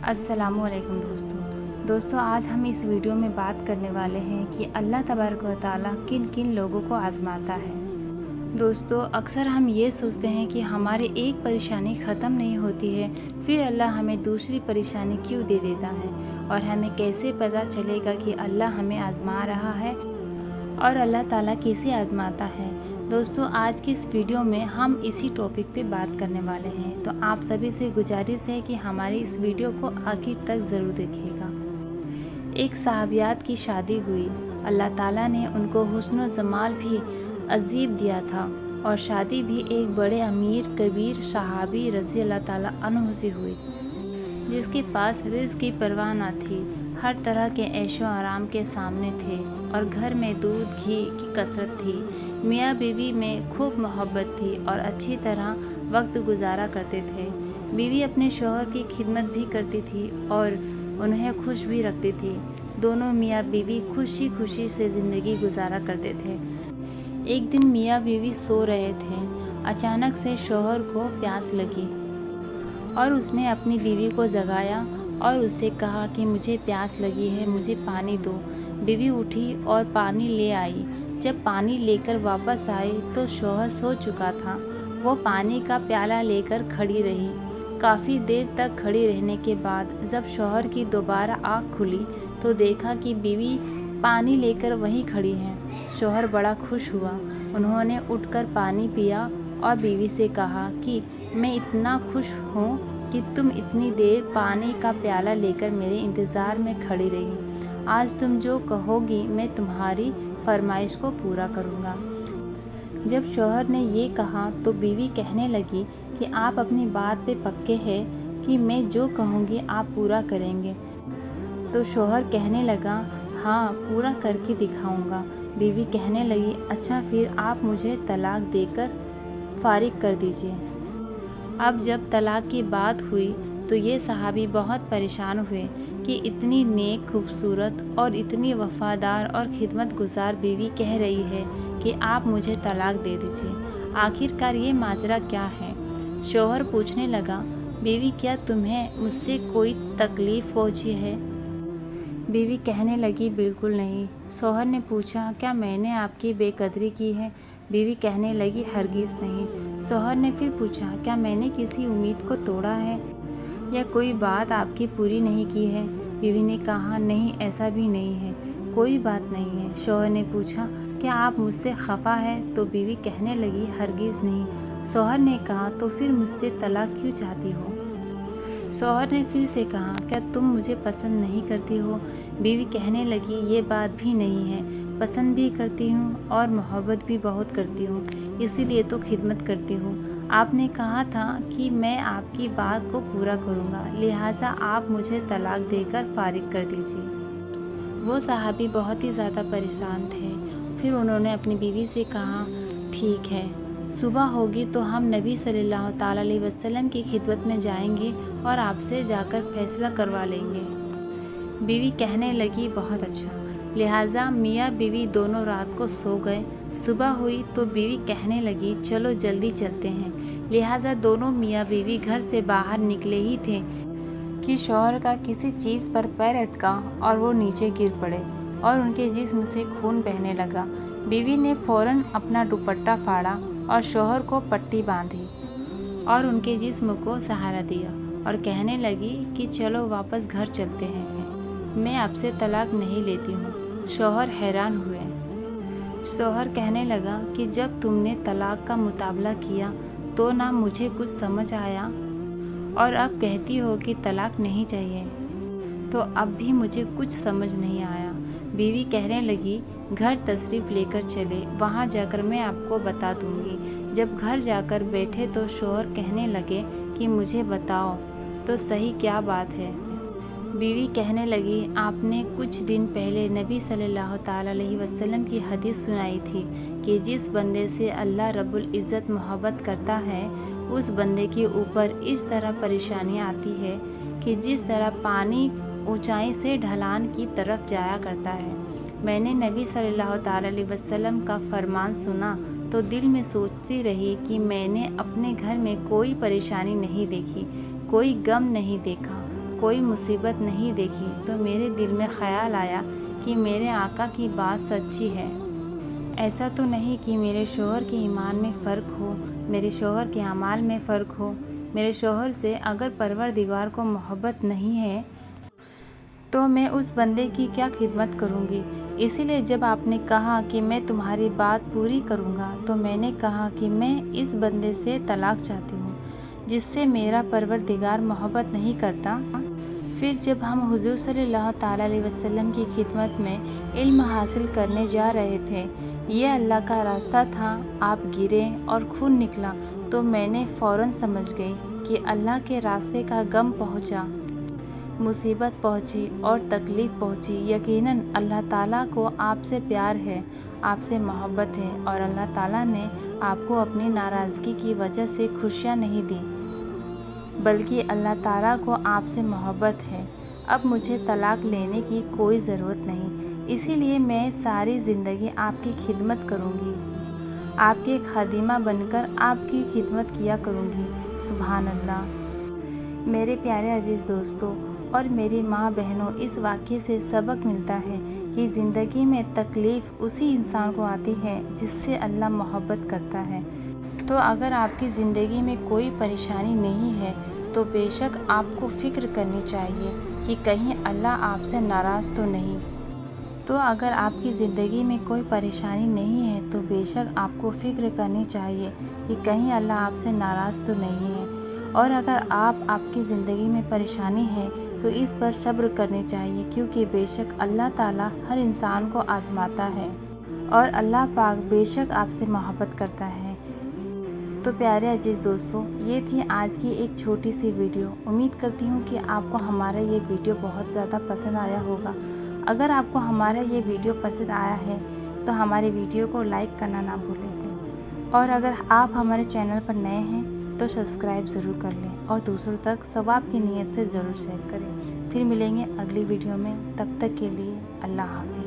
अस्सलाम वालेकुम दोस्तों आज हम इस वीडियो में बात करने वाले हैं कि अल्लाह तबारक व तआला किन किन लोगों को आज़माता है। दोस्तों अक्सर हम ये सोचते हैं कि हमारी एक परेशानी ख़त्म नहीं होती है, फिर अल्लाह हमें दूसरी परेशानी क्यों दे देता है और हमें कैसे पता चलेगा कि अल्लाह हमें आज़मा रहा है और अल्लाह ताला कैसे आज़माता है। दोस्तों आज की इस वीडियो में हम इसी टॉपिक पे बात करने वाले हैं, तो आप सभी से गुजारिश है कि हमारी इस वीडियो को आखिर तक ज़रूर देखिएगा। एक सहाबियात की शादी हुई, अल्लाह ताला ने उनको हुस्न जमाल भी अजीब दिया था और शादी भी एक बड़े अमीर कबीर सहाबी रज़ी अल्लाह ताला अन्हु से हुई, जिसके पास रिज़्क़ की परवाह न थी। हर तरह के ऐशो आराम के सामने थे और घर में दूध घी की कसरत थी। मियाँ बीवी में खूब मोहब्बत थी और अच्छी तरह वक्त गुजारा करते थे। बीवी अपने शौहर की खिदमत भी करती थी और उन्हें खुश भी रखती थी। दोनों मियाँ बीवी खुशी खुशी से ज़िंदगी गुजारा करते थे। एक दिन मियाँ बीवी सो रहे थे, अचानक से शौहर को प्यास लगी और उसने अपनी बीवी को जगाया और उससे कहा कि मुझे प्यास लगी है, मुझे पानी दो। बीवी उठी और पानी ले आई। जब पानी लेकर वापस आई तो शौहर सो चुका था। वो पानी का प्याला लेकर खड़ी रही। काफ़ी देर तक खड़ी रहने के बाद जब शौहर की दोबारा आँख खुली तो देखा कि बीवी पानी लेकर वहीं खड़ी है। शौहर बड़ा खुश हुआ। उन्होंने उठकर पानी पिया और बीवी से कहा कि मैं इतना खुश हूँ कि तुम इतनी देर पानी का प्याला लेकर मेरे इंतज़ार में खड़ी रही। आज तुम जो कहोगी मैं तुम्हारी फरमाइश को पूरा करूँगा। जब शौहर ने ये कहा तो बीवी कहने लगी कि आप अपनी बात पे पक्के हैं कि मैं जो कहूँगी आप पूरा करेंगे। तो शौहर कहने लगा, हाँ पूरा करके दिखाऊँगा। बीवी कहने लगी, अच्छा फिर आप मुझे तलाक देकर फारिग कर दीजिए। अब जब तलाक की बात हुई तो ये सहाबी बहुत परेशान हुए कि इतनी नेक, खूबसूरत और इतनी वफ़ादार और खिदमत गुजार बीवी कह रही है कि आप मुझे तलाक दे दीजिए। आखिरकार ये माजरा क्या है? शौहर पूछने लगा, बीवी क्या तुम्हें मुझसे कोई तकलीफ़ पहुँची है? बीवी कहने लगी, बिल्कुल नहीं। शौहर ने पूछा, क्या मैंने आपकी बेकदरी की है? बीवी कहने लगी, हरगिज़ नहीं। शौहर ने फिर पूछा, क्या मैंने किसी उम्मीद को तोड़ा है या कोई बात आपकी पूरी नहीं की है? बीवी ने कहा, नहीं ऐसा भी नहीं है, कोई बात नहीं है। शौहर ने पूछा, क्या आप मुझसे खफा है? तो बीवी कहने लगी, हरगिज़ नहीं। शौहर ने कहा, तो फिर मुझसे तलाक क्यों चाहती हो? शौहर ने फिर से कहा, क्या तुम मुझे पसंद नहीं करती हो? बीवी कहने लगी, ये बात भी नहीं है, पसंद भी करती हूँ और मोहब्बत भी बहुत करती हूँ, इसीलिए तो खिदमत करती हूँ। आपने कहा था कि मैं आपकी बात को पूरा करूँगा, लिहाजा आप मुझे तलाक देकर फारिग कर दीजिए। वो सहाबी बहुत ही ज़्यादा परेशान थे। फिर उन्होंने अपनी बीवी से कहा, ठीक है, सुबह होगी तो हम नबी सल्लल्लाहु ताला अलैहि वसल्लम की खिदमत में जाएंगे और आपसे जाकर फैसला करवा लेंगे। बीवी कहने लगी, बहुत अच्छा। लिहाजा मियाँ बीवी दोनों रात को सो गए। सुबह हुई तो बीवी कहने लगी, चलो जल्दी चलते हैं। लिहाजा दोनों मियाँ बीवी घर से बाहर निकले ही थे कि शौहर का किसी चीज़ पर पैर अटका और वो नीचे गिर पड़े और उनके जिस्म से खून बहने लगा। बीवी ने फ़ौरन अपना दुपट्टा फाड़ा और शौहर को पट्टी बांधी और उनके जिस्म को सहारा दिया और कहने लगी कि चलो वापस घर चलते हैं, मैं आपसे तलाक नहीं लेती हूँ। शौहर हैरान हुए। शौहर कहने लगा कि जब तुमने तलाक का मुताबला किया तो ना मुझे कुछ समझ आया और अब कहती हो कि तलाक नहीं चाहिए, तो अब भी मुझे कुछ समझ नहीं आया। बीवी कहने लगी, घर तशरीफ़ लेकर चले, वहाँ जाकर मैं आपको बता दूँगी। जब घर जाकर बैठे तो शौहर कहने लगे कि मुझे बताओ तो सही क्या बात है? बीवी कहने लगी, आपने कुछ दिन पहले नबी सल्लल्लाहु ताला अलैहि वसल्लम की हदीस सुनाई थी कि जिस बंदे से अल्लाह रब्बुल इज़्ज़त मोहब्बत करता है उस बंदे के ऊपर इस तरह परेशानियाँ आती है कि जिस तरह पानी ऊंचाई से ढलान की तरफ जाया करता है। मैंने नबी सल्लल्लाहु ताला अलैहि वसल्लम का फरमान सुना तो दिल में सोचती रही कि मैंने अपने घर में कोई परेशानी नहीं देखी, कोई गम नहीं देखा, कोई मुसीबत नहीं देखी तो मेरे दिल में ख़याल आया कि मेरे आका की बात सच्ची है। ऐसा तो नहीं कि मेरे शौहर के ईमान में फ़र्क हो, मेरे शौहर के अमाल में फ़र्क हो। मेरे शौहर से अगर परवरदिगार को मोहब्बत नहीं है तो मैं उस बंदे की क्या खिदमत करूँगी। इसीलिए जब आपने कहा कि मैं तुम्हारी बात पूरी करूँगा तो मैंने कहा कि मैं इस बंदे से तलाक चाहती हूँ जिससे मेरा परवरदिगार मोहब्बत नहीं करता। फिर जब हम हुज़ूर सल्लल्लाहु ताला अलैहि वसल्लम की खिदमत में इल्म हासिल करने जा रहे थे, ये अल्लाह का रास्ता था, आप गिरे और खून निकला तो मैंने फ़ौरन समझ गई कि अल्लाह के रास्ते का गम पहुँचा, मुसीबत पहुँची और तकलीफ़ पहुँची। यकीनन अल्लाह ताला को आपसे प्यार है, आपसे मोहब्बत है और अल्लाह ताला ने आपको अपनी नाराज़गी की वजह से खुशियाँ नहीं दी, बल्कि अल्लाह ताला को आपसे मोहब्बत है। अब मुझे तलाक लेने की कोई ज़रूरत नहीं, इसीलिए मैं सारी ज़िंदगी आपकी खिदमत करूँगी, आपके खादिमा बनकर आपकी खिदमत किया करूँगी। सुभान अल्लाह। मेरे प्यारे अजीज़ दोस्तों और मेरी माँ बहनों, इस वाक़ये से सबक मिलता है कि ज़िंदगी में तकलीफ़ उसी इंसान को आती है जिससे अल्लाह मोहब्बत करता है। तो अगर आपकी ज़िंदगी में कोई परेशानी नहीं है तो बेशक आपको फ़िक्र करनी चाहिए कि कहीं अल्लाह आपसे नाराज़ तो नहीं। तो अगर आपकी ज़िंदगी में कोई परेशानी नहीं है तो बेशक आपको फ़िक्र करनी चाहिए कि कहीं अल्लाह आपसे नाराज़ तो नहीं है। और अगर आपकी ज़िंदगी में परेशानी है तो इस पर सब्र करनी चाहिए, क्योंकि बेशक अल्लाह ताला हर इंसान को आज़माता है और अल्लाह पाक बेशक आपसे मोहब्बत करता है। तो प्यारे अजीज़ दोस्तों, ये थी आज की एक छोटी सी वीडियो। उम्मीद करती हूँ कि आपको हमारा ये वीडियो बहुत ज़्यादा पसंद आया होगा। अगर आपको हमारा ये वीडियो पसंद आया है तो हमारे वीडियो को लाइक करना ना भूलें, और अगर आप हमारे चैनल पर नए हैं तो सब्सक्राइब ज़रूर कर लें और दूसरों तक सवाब की नीयत से ज़रूर शेयर करें। फिर मिलेंगे अगली वीडियो में, तब तक के लिए अल्लाह हाफ़िज़।